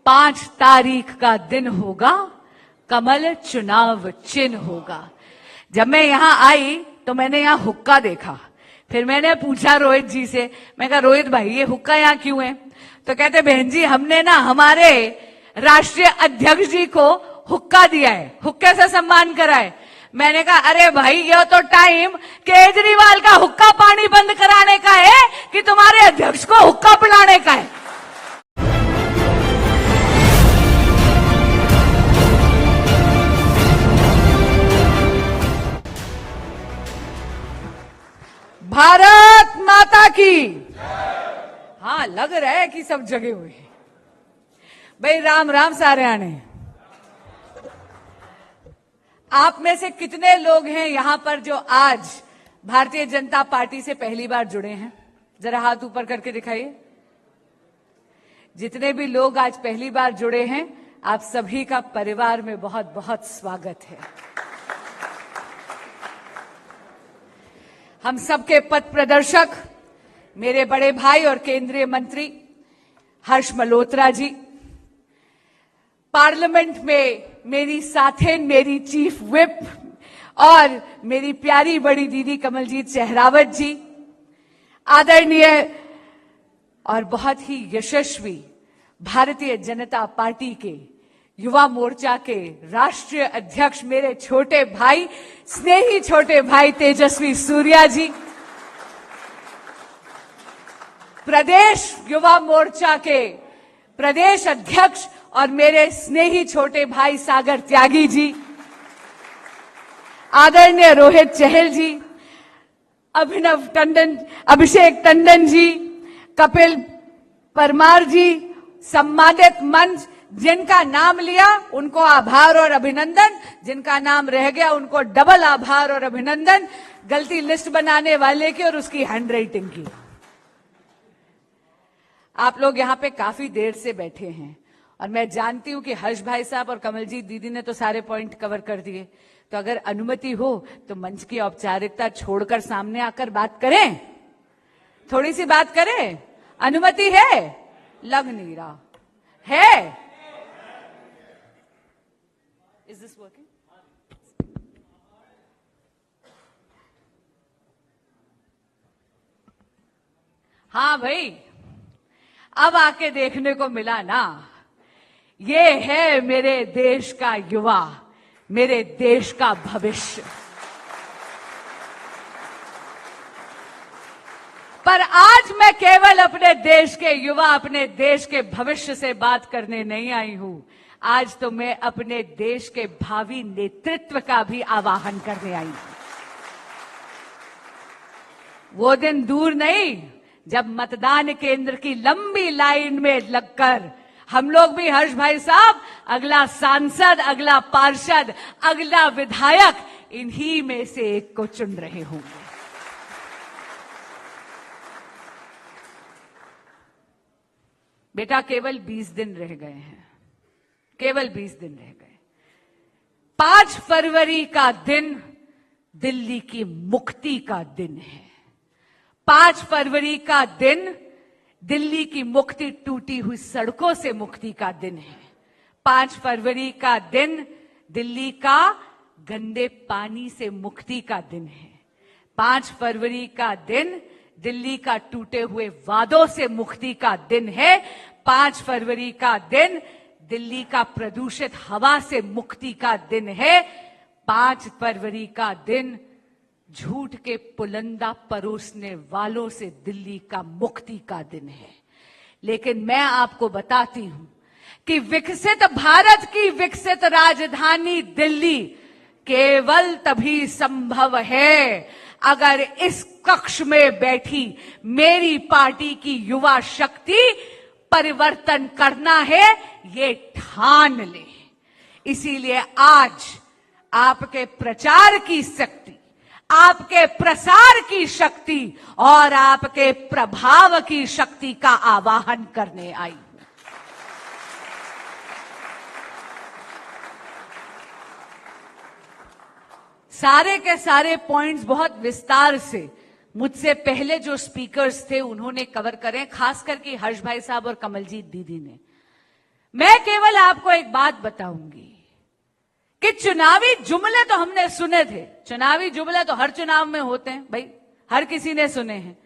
5 तारीख का दिन होगा, कमल चुनाव चिन्ह होगा। जब मैं यहां आई तो मैंने यहां हुक्का देखा। फिर मैंने पूछा रोहित जी से, मैं कहा रोहित भाई ये हुक्का यहां क्यों है? तो कहते बहन जी हमने ना हमारे राष्ट्रीय अध्यक्ष जी को हुक्का दिया है, हुक्के से सम्मान करा है। मैंने कहा अरे भाई ये तो टाइम केजरीवाल का हुक्का पानी बंद कराने का है कि तुम्हारे अध्यक्ष को हुक्का पिलाने का है। भारत माता की। हाँ लग रहा है कि सब जगे हुए हैं। भाई राम राम सारे आने। आप में से कितने लोग हैं यहां पर जो आज भारतीय जनता पार्टी से पहली बार जुड़े हैं? जरा हाथ ऊपर करके दिखाइए। जितने भी लोग आज पहली बार जुड़े हैं, आप सभी का परिवार में बहुत बहुत स्वागत है। हम सबके पथ प्रदर्शक मेरे बड़े भाई और केंद्रीय मंत्री हर्ष मल्होत्रा जी, पार्लियामेंट में मेरी साथेन, मेरी चीफ व्हिप और मेरी प्यारी बड़ी दीदी कमलजीत सहरावत जी, आदरणीय और बहुत ही यशस्वी भारतीय जनता पार्टी के युवा मोर्चा के राष्ट्रीय अध्यक्ष मेरे छोटे भाई, स्नेही छोटे भाई तेजस्वी सूर्या जी, प्रदेश युवा मोर्चा के प्रदेश अध्यक्ष और मेरे स्नेही छोटे भाई सागर त्यागी जी, आदरणीय रोहित चहल जी, अभिनव टंडन, अभिषेक टंडन जी, कपिल परमार जी, सम्मानित मंच, जिनका नाम लिया उनको आभार और अभिनंदन, जिनका नाम रह गया उनको डबल आभार और अभिनंदन, गलती लिस्ट बनाने वाले की और उसकी हैंडराइटिंग की। आप लोग यहां पे काफी देर से बैठे हैं और मैं जानती हूं कि हर्ष भाई साहब और कमलजीत दीदी ने तो सारे पॉइंट कवर कर दिए, तो अगर अनुमति हो तो मंच की औपचारिकता छोड़कर सामने आकर बात करें, थोड़ी सी बात करें। अनुमति है? लग नहीं रहा है। Is this working? हाँ भाई, अब आके देखने को मिला ना, ये है मेरे देश का युवा, मेरे देश का भविष्य। पर आज मैं केवल अपने देश के युवा, अपने देश के भविष्य से बात करने नहीं आई हूं। आज तो मैं अपने देश के भावी नेतृत्व का भी आवाहन करने आई हूं। वो दिन दूर नहीं जब मतदान केंद्र की लंबी लाइन में लगकर हम लोग भी, हर्ष भाई साहब, अगला सांसद, अगला पार्षद, अगला विधायक, इन्हीं में से एक को चुन रहे होंगे। बेटा केवल 20 दिन रह गए हैं, केवल 20 दिन रह गए। 5 फरवरी का दिन दिल्ली की मुक्ति का दिन है। 5 फरवरी का दिन दिल्ली की मुक्ति, टूटी हुई सड़कों से मुक्ति का दिन है। 5 फरवरी का दिन दिल्ली का गंदे पानी से मुक्ति का दिन है। 5 फरवरी का दिन दिल्ली का टूटे हुए वादों से मुक्ति का दिन है। 5 फरवरी का दिन दिल्ली का प्रदूषित हवा से मुक्ति का दिन है। 5 फरवरी का दिन झूठ के पुलंदा परोसने वालों से दिल्ली का मुक्ति का दिन है। लेकिन मैं आपको बताती हूं कि विकसित भारत की विकसित राजधानी दिल्ली केवल तभी संभव है अगर इस कक्ष में बैठी मेरी पार्टी की युवा शक्ति परिवर्तन करना है, ये ठान ले। इसीलिए आज आपके प्रचार की शक्ति, आपके प्रसार की शक्ति और आपके प्रभाव की शक्ति का आवाहन करने आई हूं। सारे के सारे पॉइंट्स बहुत विस्तार से मुझसे पहले जो स्पीकर्स थे उन्होंने कवर करे, खास करके हर्ष भाई साहब और कमलजीत दीदी ने। मैं केवल आपको एक बात बताऊंगी कि चुनावी जुमले तो हमने सुने थे, चुनावी जुमले तो हर चुनाव में होते हैं भाई, हर किसी ने सुने हैं।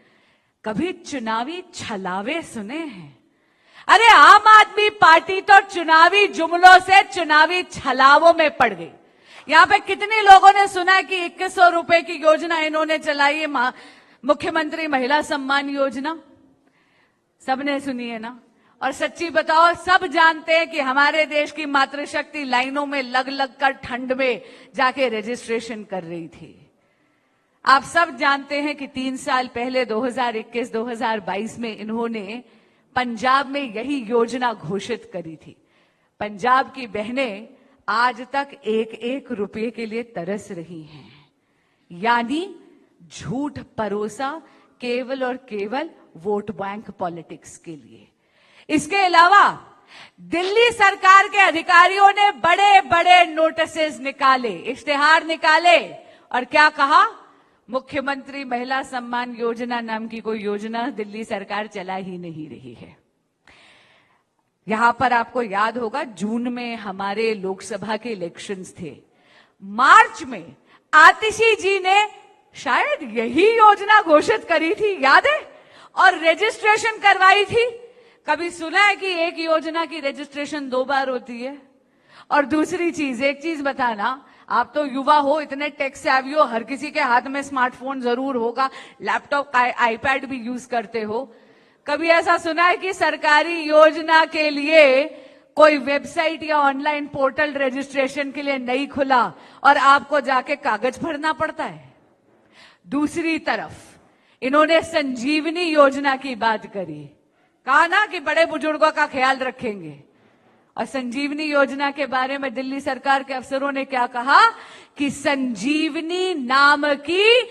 कभी चुनावी छलावे सुने हैं? अरे आम आदमी पार्टी तो चुनावी जुमलों से चुनावी छलावों में पड़ गई। यहां पे कितने लोगों ने सुना है कि 2100 रुपए की योजना इन्होंने चलाई है, मुख्यमंत्री महिला सम्मान योजना? सबने सुनी है ना? और सच्ची बताओ, सब जानते हैं कि हमारे देश की मातृशक्ति लाइनों में लग लग कर ठंड में जाके रजिस्ट्रेशन कर रही थी। आप सब जानते हैं कि 3 साल पहले 2021-2022 में इन्होंने पंजाब में यही योजना घोषित करी थी। पंजाब की बहनें आज तक 1-1 रुपये के लिए तरस रही हैं, यानी झूठ परोसा केवल और केवल वोट बैंक पॉलिटिक्स के लिए। इसके अलावा दिल्ली सरकार के अधिकारियों ने बड़े बड़े नोटिसेस निकाले, इश्तिहार निकाले, और क्या कहा? मुख्यमंत्री महिला सम्मान योजना नाम की कोई योजना दिल्ली सरकार चला ही नहीं रही है। यहां पर आपको याद होगा, जून में हमारे लोकसभा के इलेक्शंस थे। मार्च में आतिशी जी ने शायद यही योजना घोषित करी थी, याद है? और रजिस्ट्रेशन करवाई थी। कभी सुना है कि एक योजना की रजिस्ट्रेशन 2 बार होती है? और दूसरी चीज, एक चीज बताना, आप तो युवा हो, इतने टेक सेवी हो, हर किसी के हाथ में स्मार्टफोन जरूर होगा, लैपटॉप, आईपैड भी यूज करते हो। कभी ऐसा सुना है कि सरकारी योजना के लिए कोई वेबसाइट या ऑनलाइन पोर्टल रजिस्ट्रेशन के लिए नहीं खुला और आपको जाके कागज भरना पड़ता है? दूसरी तरफ इन्होंने संजीवनी योजना की बात करी, कहा ना कि बड़े बुजुर्गों का ख्याल रखेंगे। और संजीवनी योजना के बारे में दिल्ली सरकार के अफसरों ने क्या कहा कि संजीवनी नाम की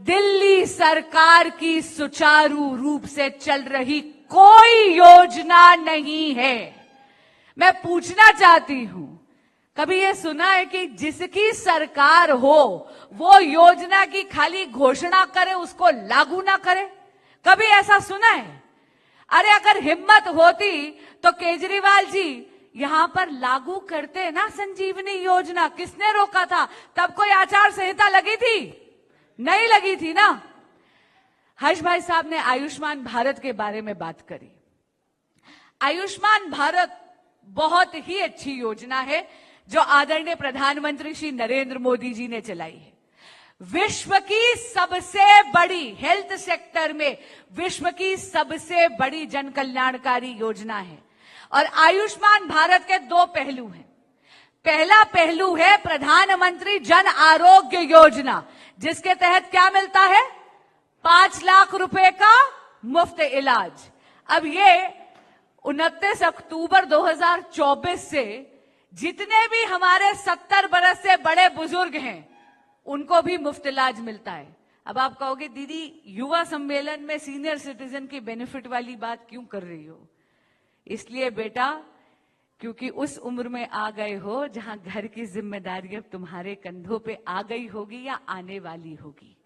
दिल्ली सरकार की सुचारू रूप से चल रही कोई योजना नहीं है। मैं पूछना चाहती हूं, कभी ये सुना है कि जिसकी सरकार हो वो योजना की खाली घोषणा करे, उसको लागू ना करे? कभी ऐसा सुना है? अरे अगर हिम्मत होती तो केजरीवाल जी यहां पर लागू करते ना संजीवनी योजना। किसने रोका था? तब कोई आचार संहिता लगी थी? नहीं लगी थी ना। हर्ष भाई साहब ने आयुष्मान भारत के बारे में बात करी। आयुष्मान भारत बहुत ही अच्छी योजना है जो आदरणीय प्रधानमंत्री श्री नरेंद्र मोदी जी ने चलाई है। विश्व की सबसे बड़ी, हेल्थ सेक्टर में विश्व की सबसे बड़ी जन कल्याणकारी योजना है। और आयुष्मान भारत के 2 पहलू हैं। पहला पहलू है प्रधानमंत्री जन आरोग्य योजना, जिसके तहत क्या मिलता है? 5 लाख रुपए का मुफ्त इलाज। अब ये 29 अक्टूबर 2024 से जितने भी हमारे 70 बरस से बड़े बुजुर्ग हैं उनको भी मुफ्त इलाज मिलता है। अब आप कहोगे दीदी युवा सम्मेलन में सीनियर सिटीजन की बेनिफिट वाली बात क्यों कर रही हो? इसलिए बेटा, क्योंकि उस उम्र में आ गए हो जहां घर की जिम्मेदारी अब तुम्हारे कंधों पे आ गई होगी या आने वाली होगी।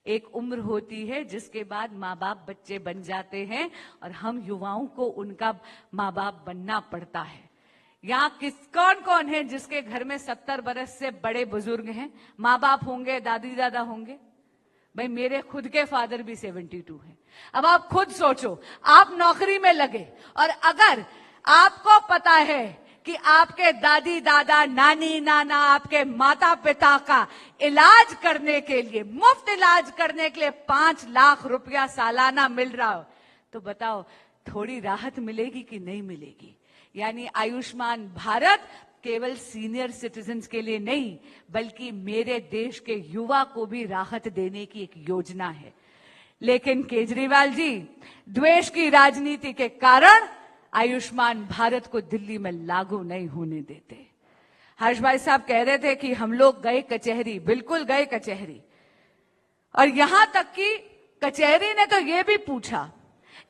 एक उम्र होती है जिसके बाद माँ बाप बच्चे बन जाते हैं और हम युवाओं को उनका माँ बाप बनना पड़ता है। यहाँ कौन कौन है जिसके घर में 70 बरस से बड़े बुजुर्ग हैं? माँ बाप होंगे, दादी दादा होंगे। भाई मेरे खुद के फादर भी 72 हैं। अब आप खुद सोचो, आप नौकरी में लगे और अगर आपको पता है कि आपके दादी दादा, नानी नाना, आपके माता पिता का इलाज करने के लिए, मुफ्त इलाज करने के लिए 5 लाख रुपया सालाना मिल रहा हो, तो बताओ थोड़ी राहत मिलेगी कि नहीं मिलेगी? यानी आयुष्मान भारत केवल सीनियर सिटीजन्स के लिए नहीं, बल्कि मेरे देश के युवा को भी राहत देने की एक योजना है। लेकिन केजरीवाल जी द्वेष की राजनीति के कारण आयुष्मान भारत को दिल्ली में लागू नहीं होने देते। हर्ष भाई साहब कह रहे थे कि हम लोग गए कचहरी, बिल्कुल गए कचहरी, और यहां तक कि कचहरी ने तो यह भी पूछा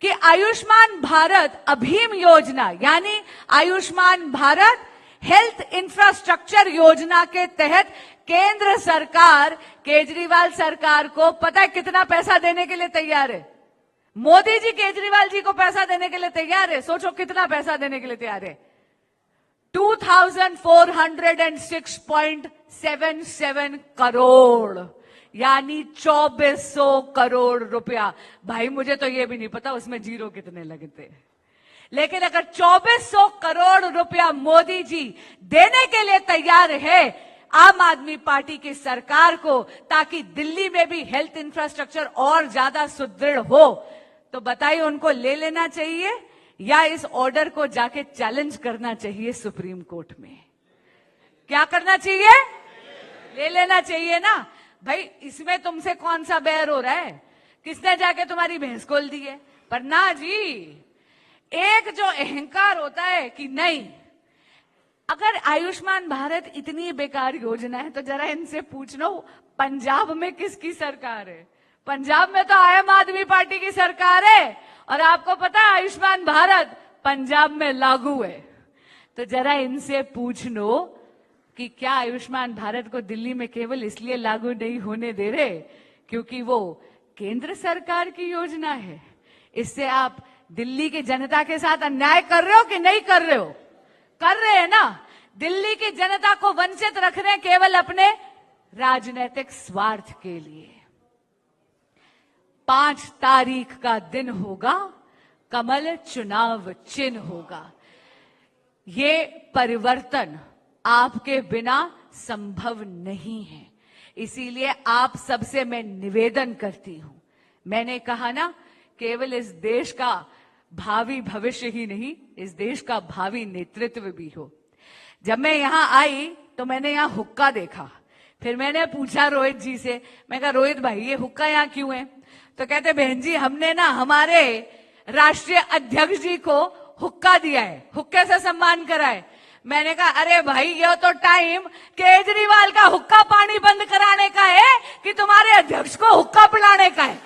कि आयुष्मान भारत अभीम योजना, यानी आयुष्मान भारत हेल्थ इंफ्रास्ट्रक्चर योजना के तहत केंद्र सरकार केजरीवाल सरकार को पता है कितना पैसा देने के लिए तैयार है? मोदी जी केजरीवाल जी को पैसा देने के लिए तैयार है। सोचो कितना पैसा देने के लिए तैयार है। 2406.77 करोड़, यानी 2400 करोड़ रुपया। भाई मुझे तो ये भी नहीं पता उसमें जीरो कितने लगते, लेकिन अगर 2400 करोड़ रुपया मोदी जी देने के लिए तैयार है आम आदमी पार्टी की सरकार को, ताकि दिल्ली में भी हेल्थ इंफ्रास्ट्रक्चर और ज्यादा सुदृढ़ हो, तो बताइए उनको ले लेना चाहिए या इस ऑर्डर को जाके चैलेंज करना चाहिए सुप्रीम कोर्ट में? क्या करना चाहिए? ले लेना चाहिए ना भाई। इसमें तुमसे कौन सा बैर हो रहा है? किसने जाके तुम्हारी भैंस खोल दी है? पर ना जी, एक जो अहंकार होता है कि नहीं, अगर आयुष्मान भारत इतनी बेकार योजना है तो जरा इनसे पूछ लो पंजाब में किसकी सरकार है? पंजाब में तो आम आदमी पार्टी की सरकार है, और आपको पता है आयुष्मान भारत पंजाब में लागू है। तो जरा इनसे पूछ लो कि क्या आयुष्मान भारत को दिल्ली में केवल इसलिए लागू नहीं होने दे रहे क्योंकि वो केंद्र सरकार की योजना है? इससे आप दिल्ली की जनता के साथ अन्याय कर रहे हो कि नहीं कर रहे हो? कर रहे हैं ना। दिल्ली की जनता को वंचित रख रहे हैं केवल अपने राजनीतिक स्वार्थ के लिए। 5 तारीख का दिन होगा, कमल चुनाव चिन्ह होगा। ये परिवर्तन आपके बिना संभव नहीं है। इसीलिए आप सबसे मैं निवेदन करती हूं, मैंने कहा ना, केवल इस देश का भावी भविष्य ही नहीं, इस देश का भावी नेतृत्व भी हो। जब मैं यहां आई तो मैंने यहां हुक्का देखा, फिर मैंने पूछा रोहित जी से, मैं कहा रोहित भाई ये हुक्का यहां क्यों है? तो कहते बहन जी हमने ना हमारे राष्ट्रीय अध्यक्ष जी को हुक्का दिया है, हुक्के से सम्मान करा है। मैंने कहा अरे भाई ये तो टाइम केजरीवाल का हुक्का पानी बंद कराने का है कि तुम्हारे अध्यक्ष को हुक्का पिलाने का है?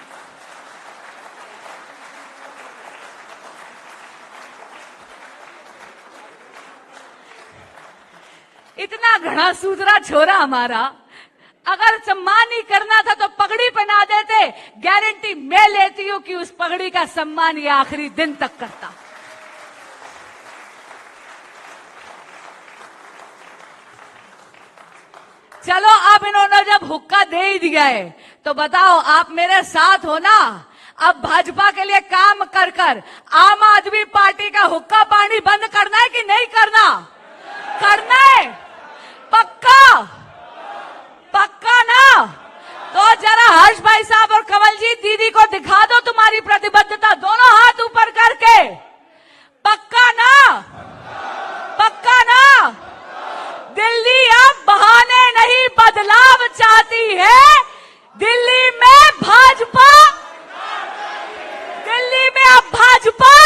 इतना घना सूदरा छोरा हमारा, अगर सम्मान ही करना था तो पगड़ी पहना देते। गारंटी मैं लेती हूं कि उस पगड़ी का सम्मान ये आखिरी दिन तक करता। चलो अब इन्होंने जब हुक्का दे ही दिया है तो बताओ आप मेरे साथ हो ना? अब भाजपा के लिए काम कर कर आम आदमी पार्टी का हुक्का पानी बंद करना है कि नहीं करना? करना है पक्का? पक्का ना? तो जरा हर्ष भाई साहब और कमलजीत दीदी को दिखा दो तुम्हारी प्रतिबद्धता, दोनों हाथ ऊपर करके। पक्का ना? पक्का ना? दिल्ली अब बहाने नहीं बदलाव चाहती है। दिल्ली में भाजपा, दिल्ली में अब भाजपा